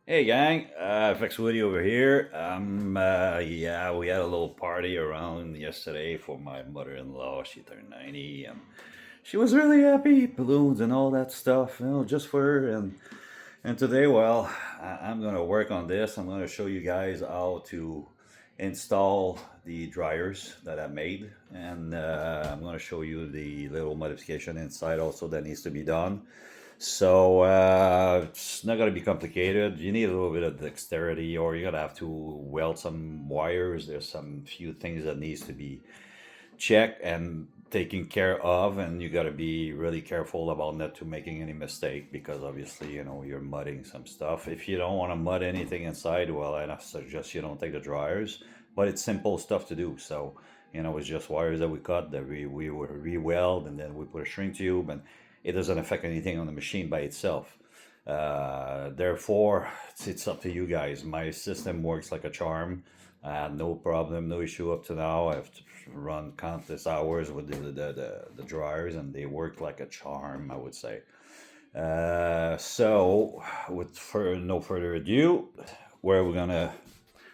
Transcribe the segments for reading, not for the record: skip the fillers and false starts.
Hey gang, FX Woody over here. Yeah, we had a little party around yesterday for my mother-in-law. She turned 90. She was really happy, balloons and all that stuff, just for her. And today, well, I'm gonna work on this. I'm gonna show you guys how to install the dryers that I made, and I'm gonna show you the little modification inside also that needs to be done. So it's not going to be complicated. You need a little bit of dexterity, or you're going to have to weld some wires. There's some few things that needs to be checked and taken care of, and you got to be really careful about not to making any mistake because obviously you're mudding some stuff. If you don't want to mud anything inside, well, I suggest you don't take the dryers. But it's simple stuff to do. So it's just wires that we cut that we would re-weld, and then we put a shrink tube, and it doesn't affect anything on the machine by itself. Therefore, it's up to you guys. My system works like a charm. No problem, no issue up to now. I've run countless hours with the dryers, and they work like a charm, I would say. So, no further ado, where we're gonna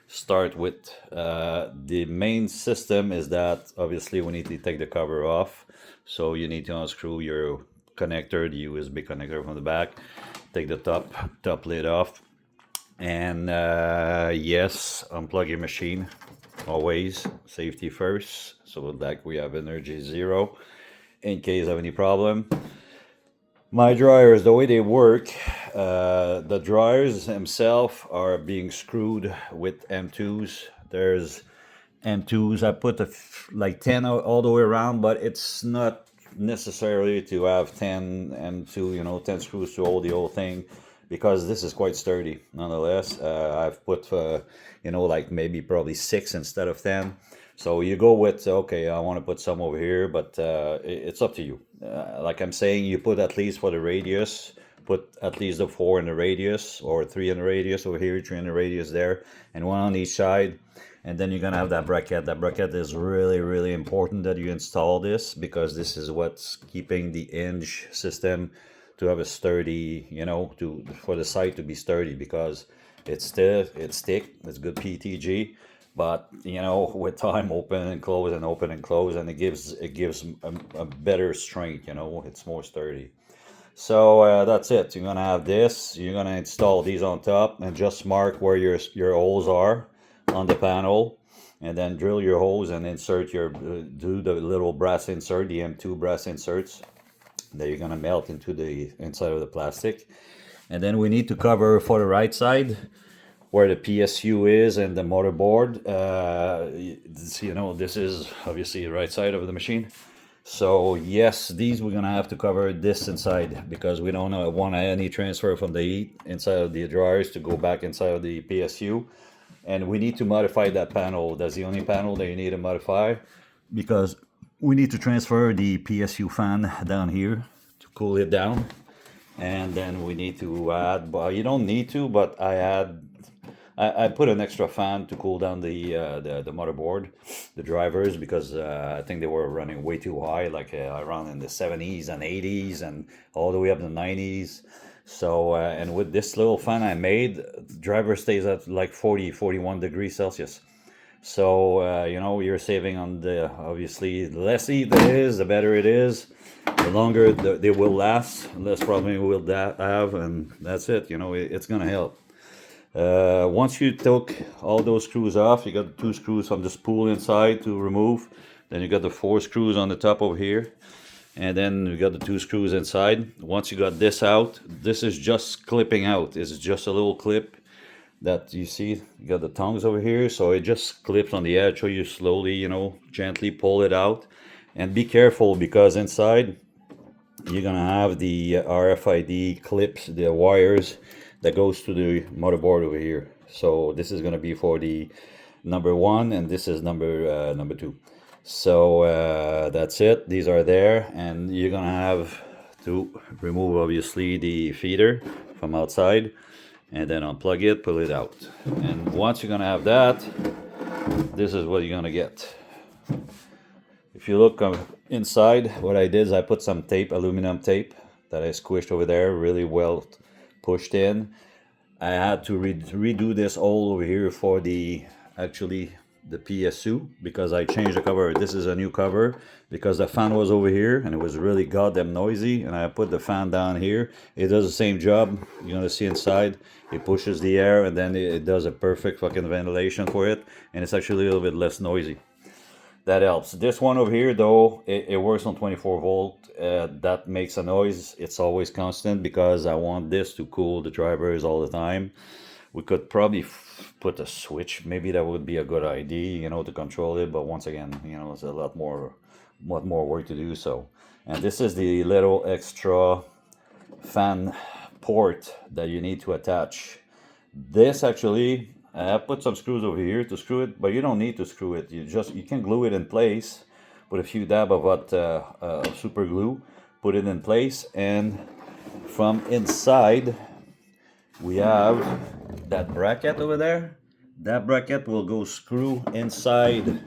start with the main system is that obviously we need to take the cover off. So you need to unscrew your connector, the USB connector from the back, take the top lid off, and yes, unplug your machine. Always safety first. So that we have energy zero in case of any problem. My dryers, the way they work, the dryers themselves are being screwed with M2s. There's M2s. I put like 10 all the way around, but it's not necessarily to have 10 M2, 10 screws to hold the whole thing, because this is quite sturdy nonetheless. I've put, like maybe probably 6 instead of 10. So you go with, okay, I want to put some over here, but it's up to you. Like I'm saying, you put at least for the radius, put at least the 4 in the radius, or 3 in the radius over here, 3 in the radius there, and 1 on each side. And then you're gonna have that bracket. That bracket is really, really important that you install this, because this is what's keeping the hinge system to have a sturdy, for the site to be sturdy, because it's stiff, it's thick, it's good PTG, but with time open and close and open and close, and it gives a better strength. It's more sturdy. So that's it. You're gonna have this. You're gonna install these on top, and just mark where your holes are on the panel, and then drill your holes and insert do the little brass insert, the M2 brass inserts that you're gonna melt into the inside of the plastic. And then we need to cover for the right side where the PSU is and the motherboard. This is obviously the right side of the machine. So yes, these we're gonna have to cover this inside, because we don't want any transfer from the heat inside of the dryers to go back inside of the PSU. And we need to modify that panel. That's the only panel that you need to modify, because we need to transfer the PSU fan down here to cool it down. And then we need to add, well, you don't need to, but I put an extra fan to cool down the motherboard, the drivers, because I think they were running way too high, like around in the 70s and 80s and all the way up to the 90s. So, and with this little fan I made, the driver stays at like 40, 41 degrees Celsius. So, you're saving on obviously, the less heat there is, the better it is. The longer they will last, the less problem you will have, and that's it. It's going to help. Once you took all those screws off, you got the 2 screws from the spool inside to remove. Then you got the 4 screws on the top over here. And then you got the 2 screws inside. Once you got this out, this is just clipping out. It's just a little clip that you see. You got the tongues over here, so it just clips on the edge. So you slowly, gently pull it out. And be careful, because inside you're gonna have the RFID clips, the wires that goes to the motherboard over here. So this is gonna be for the number 1, and this is number 2. So that's it. These are there, and you're gonna have to remove obviously the feeder from outside, and then unplug it, pull it out. And once you're gonna have that, this is what you're gonna get. If you look inside, what I did is I put some tape, aluminum tape, that I squished over there, really well pushed in. I had to redo this all over here for the actually the PSU because I changed the cover. This is a new cover because the fan was over here and it was really goddamn noisy, and I put the fan down here. It does the same job. You're gonna see inside. It pushes the air and then it does a perfect fucking ventilation for it, and it's actually a little bit less noisy. That helps. This one over here though, it works on 24 volt. That makes a noise. It's always constant because I want this to cool the drivers all the time. We could probably put a switch. Maybe that would be a good idea, you know, to control it. But once again, you know, it's a lot more work to do so. And this is the little extra fan port that you need to attach. This actually, I put some screws over here to screw it, but you don't need to screw it. You can glue it in place. Put a few dab of what super glue, put it in place, and from inside we have that bracket over there. That bracket will go screw inside.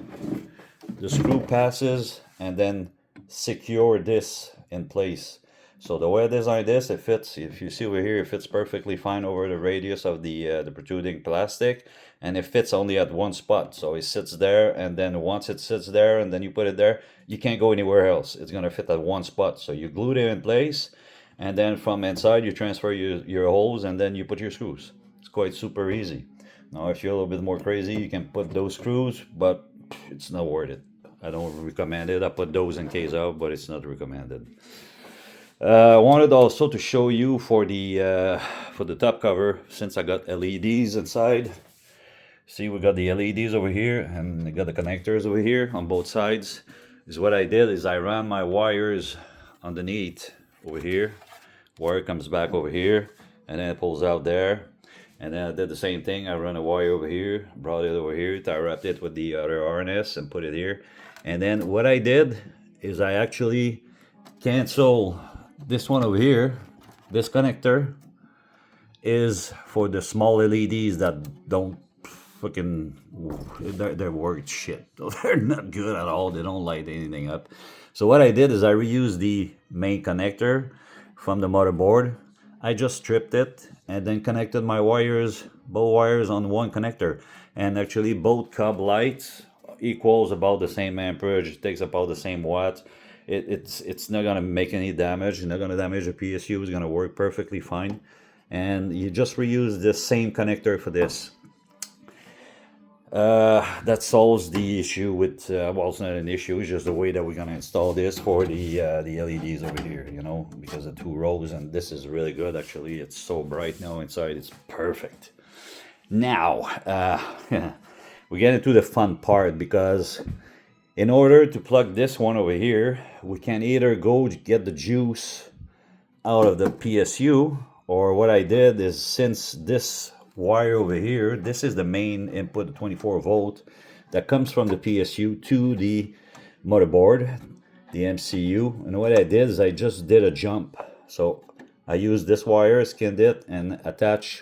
The screw passes and then secure this in place. So the way I designed this, it fits. If you see over here, it fits perfectly fine over the radius of the protruding plastic, and it fits only at one spot. So it sits there, and then once it sits there, and then you put it there, you can't go anywhere else. It's gonna fit at one spot. So you glue it in place, and then from inside you transfer your holes, and then you put your screws. It's quite super easy. Now, if you're a little bit more crazy, you can put those screws, but it's not worth it. I don't recommend it. I put those in case out, but it's not recommended. I wanted also to show you for the top cover, since I got LEDs inside. See, we got the LEDs over here, and we got the connectors over here on both sides. Is what I did is I ran my wires underneath over here. Wire comes back over here, and then it pulls out there. And then I did the same thing. I run a wire over here, brought it over here, I wrapped it with the other harness and put it here. And then what I did is I actually cancel this one over here. This connector is for the small LEDs that don't fucking, they're worth shit. They're not good at all. They don't light anything up. So what I did is I reused the main connector from the motherboard. I just stripped it and then connected my wires, both wires on one connector. And actually both cub lights equals about the same amperage. It takes about the same watt. It's not gonna make any damage. It's not gonna damage the PSU. It's gonna work perfectly fine. And you just reuse the same connector for this. That solves the issue with, well, it's not an issue, it's just the way that we're gonna install this for the LEDs over here, you know, because of 2 rows, and this is really good, actually. It's so bright now inside, it's perfect. Now, we get into the fun part, because in order to plug this one over here, we can either go get the juice out of the PSU, or what I did is, since this wire over here, this is the main input, the 24 volt that comes from the PSU to the motherboard, the MCU. And what I did is I just did a jump. So I used this wire, skinned it, and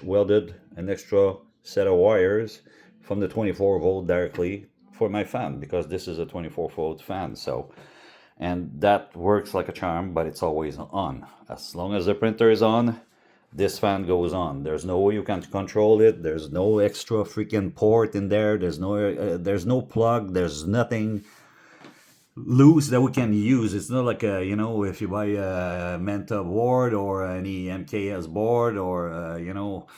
welded an extra set of wires from the 24 volt directly for my fan, because this is a 24 volt fan. So, and that works like a charm, but it's always on. As long as the printer is on, this fan goes on. There's no way you can control it. There's no extra freaking port in there. There's no plug. There's nothing loose that we can use. It's not like a, you know, if you buy a Manta board or any MKS board, or you know,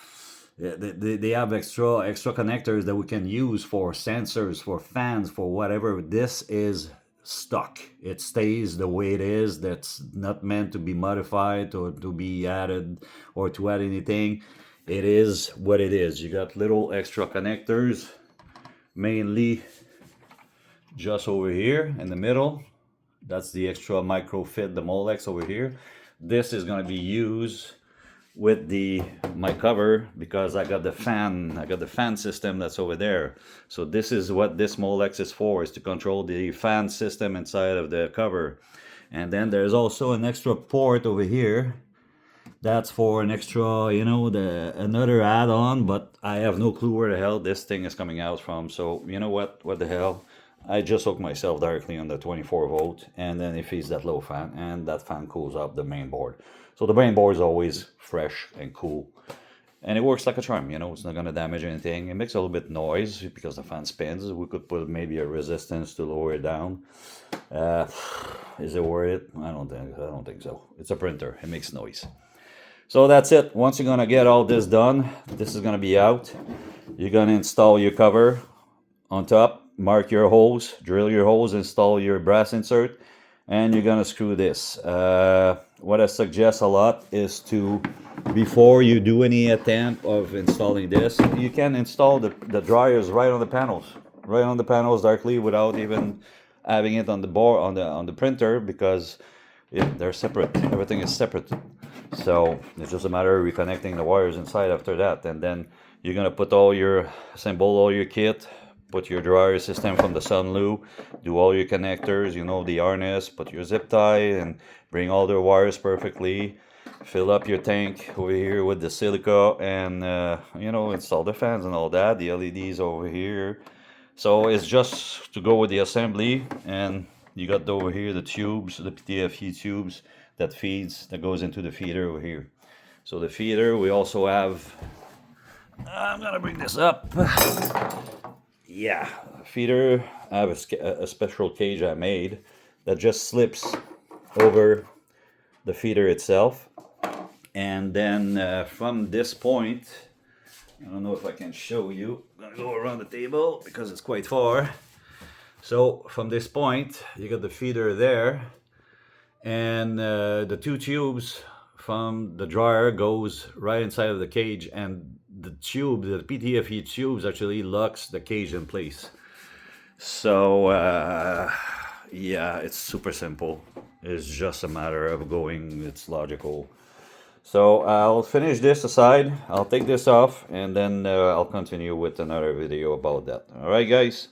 they have extra connectors that we can use for sensors, for fans, for whatever. This is stuck. It stays the way it is. That's not meant to be modified or to be added or to add anything. It is what it is. You got little extra connectors, mainly just over here in the middle. That's the extra micro fit, the Molex over here. This is going to be used with my cover, because I got the fan system that's over there. So this is what this Molex is for, is to control the fan system inside of the cover. And then there's also an extra port over here that's for an extra, you know, another add-on, but I have no clue where the hell this thing is coming out from. So you know what the hell, I just hook myself directly on the 24 volt, and then it feeds that low fan, and that fan cools up the main board. So the main board is always fresh and cool. and it works like a charm. You know, it's not going to damage anything. It makes a little bit noise because the fan spins. We could put maybe a resistance to lower it down. Is it worth it? I don't think so. It's a printer. It makes noise. So that's it. Once you're gonna get all this done, this is gonna be out. You're gonna install your cover on top, mark your holes, drill your holes, install your brass insert, and you're gonna screw this. What I suggest a lot is to, before you do any attempt of installing this, you can install the dryers right on the panels directly without even having it on the board on the printer, because they're separate. Everything is separate. So it's just a matter of reconnecting the wires inside after that, and then you're gonna put assemble all your kit, put your dryer system from the Sunloo, do all your connectors, you know, the harness, put your zip tie, and bring all the wires perfectly. Fill up your tank over here with the silica, and you know, install the fans and all that, the LEDs over here. So it's just to go with the assembly, and you got over here the tubes, the PTFE tubes that goes into the feeder over here. So the feeder, we also have, I'm gonna bring this up. Yeah, feeder, I have a special cage I made that just slips over the feeder itself. And then from this point, I don't know if I can show you. I'm gonna go around the table because it's quite far. So from this point, you got the feeder there, and the two tubes from the dryer goes right inside of the cage, and the PTFE tubes actually locks the cage in place. So yeah, it's super simple. It's just a matter of going, it's logical. So I'll finish this aside, I'll take this off, and then I'll continue with another video about that. Alright guys?